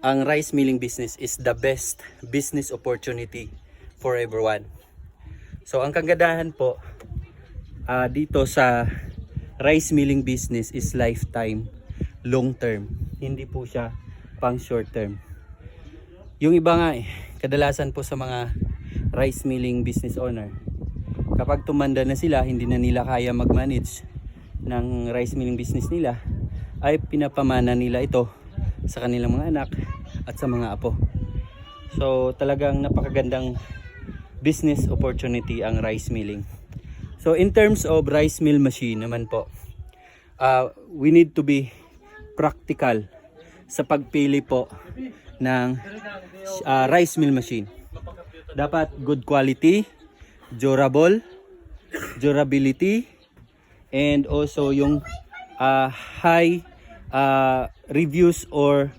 ang rice milling business is the best business opportunity for everyone. So ang kagandahan po dito sa rice milling business is lifetime, long term. Hindi po siya pang short term. Yung iba nga kadalasan po sa mga rice milling business owner, kapag tumanda na sila, hindi na nila kaya mag-manage ng rice milling business nila, ay pinapamana nila ito sa kanilang mga anak at sa mga apo. So talagang napakagandang business opportunity ang rice milling. So in terms of rice mill machine naman po, we need to be practical sa pagpili po ng rice mill machine. Dapat good quality, durability, and also yung high reviews or